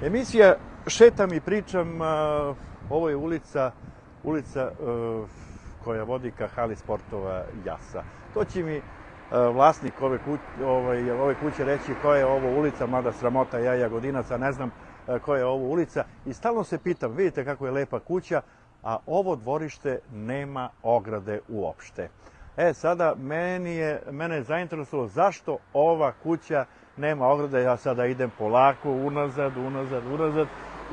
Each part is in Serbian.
Emisija Šetam i pričam, ovo je ulica koja vodi ka hali sportova Jasa. To će mi vlasnik ove kuće reći koja je ovo ulica, mada sramota, ja Jagodinac, a ne znam koja je ovo ulica. I stalno se pitam, vidite kako je lepa kuća, a ovo dvorište nema ograde uopšte. Sada mene je zainteresovalo zašto ova kuća nema ograde. Ja sada idem polako, unazad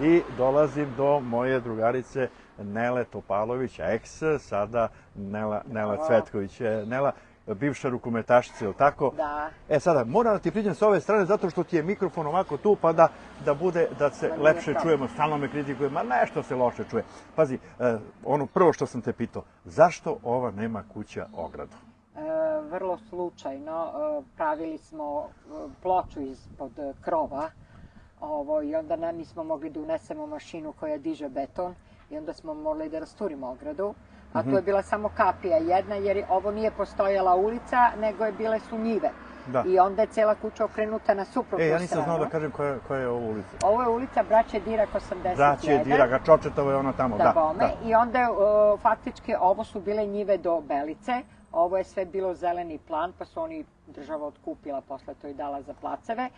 i dolazim do moje drugarice Nele Topalović, sada Nela Cvetković. Nela, bivša rukometašica, je li tako? Da. Sada, moram da ti priđem s ove strane zato što ti je mikrofon ovako tu, pa da bude, da se lepše čujemo. Stalno me kritikuje, ma nešto se loše čuje. Pazi, ono prvo što sam te pitao, zašto ova nema kuća ogradu? Vrlo slučajno pravili smo ploču ispod krova i onda nismo mogli da unesemo mašinu koja diže beton i onda smo morali da rasturimo ogradu. A to je bila samo kapija jedna, jer ovo nije postojala ulica, nego bile su njive. I onda je cela kuća okrenuta na suprotnu stranu. Ja nisam znao da kažem koja je ovo ulica. Ovo je ulica Braće Dirak 81. Braće Dirak, a Čočetovo je ona tamo, da. I onda faktički ovo su bile njive do Belice, ovo je sve bilo zeleni plan, pa su oni država otkupila, posle to i dala za placeve.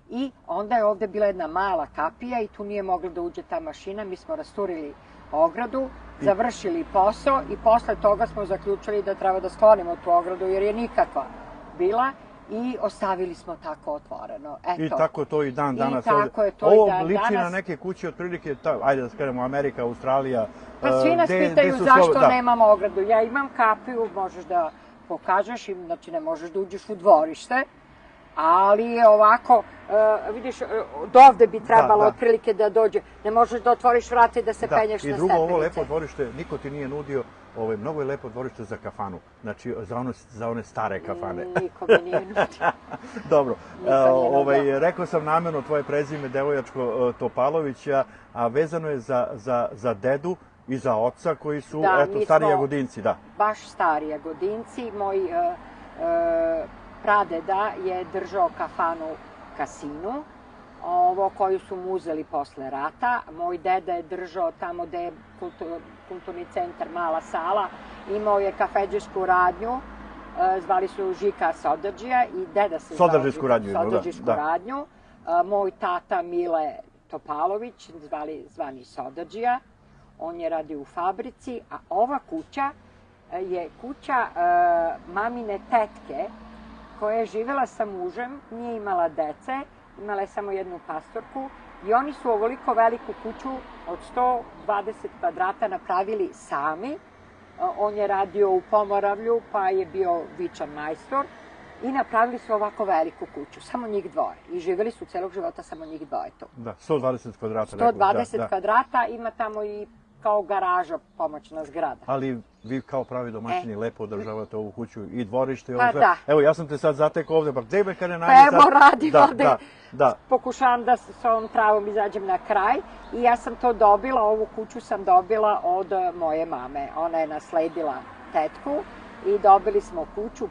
I onda je ovde bila jedna mala kapija i tu nije mogla da uđe ta mašina, mi smo rasturili ogradu, završili posao i posle toga smo zaključili da treba da sklonimo tu ogradu jer je nikakva bila i ostavili smo tako otvoreno. I tako je to i dan danas. Ovo liči na neke kuće, otprilike, ajde da skrenemo, Amerika, Australija. Pa svi nas pitaju zašto nemamo ogradu. Ja imam kapiju, možeš da pokažeš, znači ne možeš da uđeš u dvorište, ali ovako, vidiš, dovde bi trebalo otprilike da dođe. Ne možeš da otvoriš vrata i da se penješ na stepenice. I drugo, ovo lepo dvorište, niko ti nije nudio, mnogo je lepo dvorište za kafanu, znači za one stare kafane. Niko mi nije nudio. Dobro, rekao sam namjerno tvoje prezime, devojačko Topalovića, a vezano je za dedu i za oca koji su, stari Jagodinci, da. Baš stari Jagodinci, moj pradeda je držao kafanu Kasinu, koju su mu uzeli posle rata. Moj deda je držao tamo gde je kulturni centar Mala sala, imao je kafedžijsku radnju, zvali su Žika Sodadžija i deda se zvao Sodadžijsku radnju. Moj tata Mile Topalović, zvani Sodadžija, on je radio u fabrici, a ova kuća je kuća mamine tetke, koja je živela sa mužem, nije imala dece, imala je samo jednu pastorku i oni su ovoliko veliku kuću od 120 kvadrata napravili sami. On je radio u Pomoravlju, pa je bio vičan majstor i napravili su ovako veliku kuću, samo njih dvoje. I živeli su celog života samo njih dvoje tu. Da, 120 kvadrata. 120 kvadrata, ima tamo i kao garaža, pomoćna zgrada. Ali vi kao pravi domaćini lepo održavate ovu kuću i dvorište i ovo sve. Da. Evo, ja sam te sad zatekao ovde, pa gde me kada nađe sad? Pa evo radim ovde, pokušavam da s ovom travom izađem na kraj i ja sam to dobila, ovu kuću sam dobila od moje mame. Ona je nasledila tetku i dobili smo kuću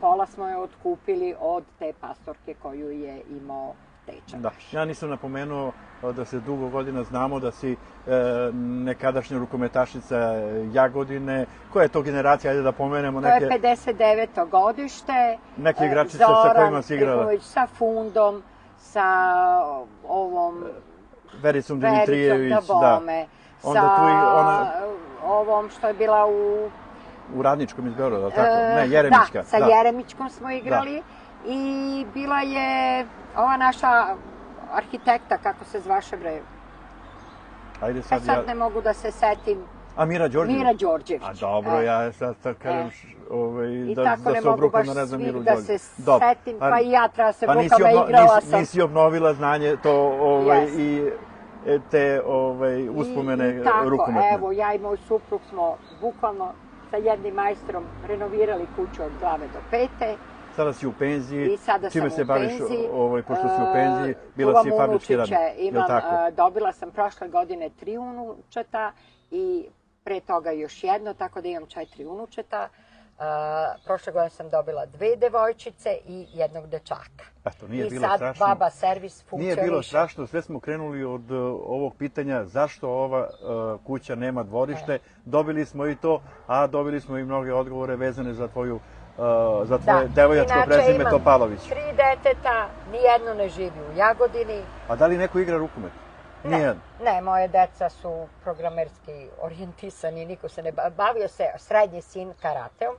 pola smo je otkupili od te pastorke koju je imao tečak. Da, ja nisam napomenuo da se dugo godina znamo da si nekadašnja rukometašica Jagodine. Koja je to generacija, ajde da pomenemo neke... To je 59. godište. Neke igračice sa kojima si igrala? Zoran Trifunović, sa Fundom, sa ovom... Vericom Dimitrijević, da. Sa ovom što je bila u Radničkom iz Beograda, tako? Ne, Jeremićka. Da, sa Jeremićkom smo igrali. I bila je ova naša arhitekta, kako se zvaše bre? Ajde sad ne mogu da se setim. A Mira Đorđević? Mira Đorđević. A dobro, ja sad kažem da se obrukam na, ne znam, Miru Đorđević. I tako ne mogu baš svih da se setim, pa i ja treba se obrukam, igrala sam. Nisi obnovila znanje to i te uspomene rukometne. Tako, evo, ja i moj suprug smo bukvalno sa jednim majstrom renovirali kuću od glave do pete. Sada si u penziji. I sada sam u penziji. Pošto si u penziji, bila si fabrički radnik. Dobila sam prošle godine 3 unučeta i pre toga još jedno, tako da imam 4 unučeta. Prošle godine sam dobila 2 devojčice i 1 dečaka. Eto, nije I bilo sad strašno. baba servis funkcioniše. Nije bilo strašno, sve smo krenuli od ovog pitanja zašto ova kuća nema dvorište. Dobili smo i to, a dobili smo i mnoge odgovore vezane za tvoje devojačko prezime Topalović. Inače imam 3 deteta, nijedno ne živi u Jagodini. A da li neko igra rukomet? Ne, moje deca su programerski orijentisani, niko se ne bavio se, srednji sin karateom,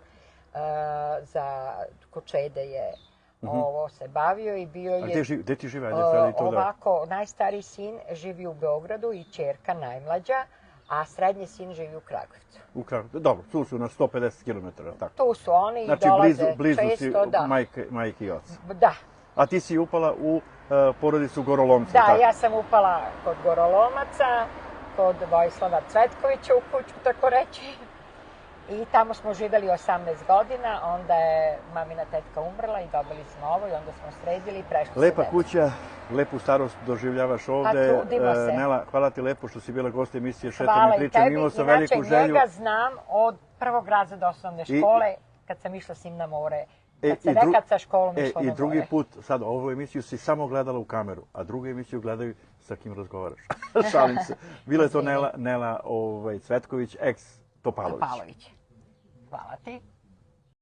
kod Čede je ovo se bavio i bio je... A gde ti žive? Ovako, najstariji sin živi u Beogradu i ćerka najmlađa, a srednji sin živi u Kragujevcu. U Kragujevcu, dobro, tu su na 150 km, tako? Tu su oni i znači, dolaze često, blizu si majke i oca. Da. A ti si upala u porodicu Gorolomca, da, tako? Ja sam upala kod Gorolomaca, kod Vojislava Cvetkovića u kuću, tako reći. I tamo smo živjeli 18 godina, onda je mamina tetka umrla i dobili smo ovo i onda smo sredili i prešli se. Lepa kuća, lepu starost doživljavaš ovde. Pa trudimo se. Nela, hvala ti lepo što si bila gost emisije Šetam i pričam. Imao sam veliku želju. Inače, njega znam od 1. razreda osnovne škole, kad sam išla s njim na more. Kad se nekad sa školom išla na more. I drugi put, sad ovu emisiju si samo gledala u kameru, a drugu emisiju gledaju sa kim razgovaraš. Šalim se. Bila je to Nela Cvetković, ex Topalović. Hvala ti.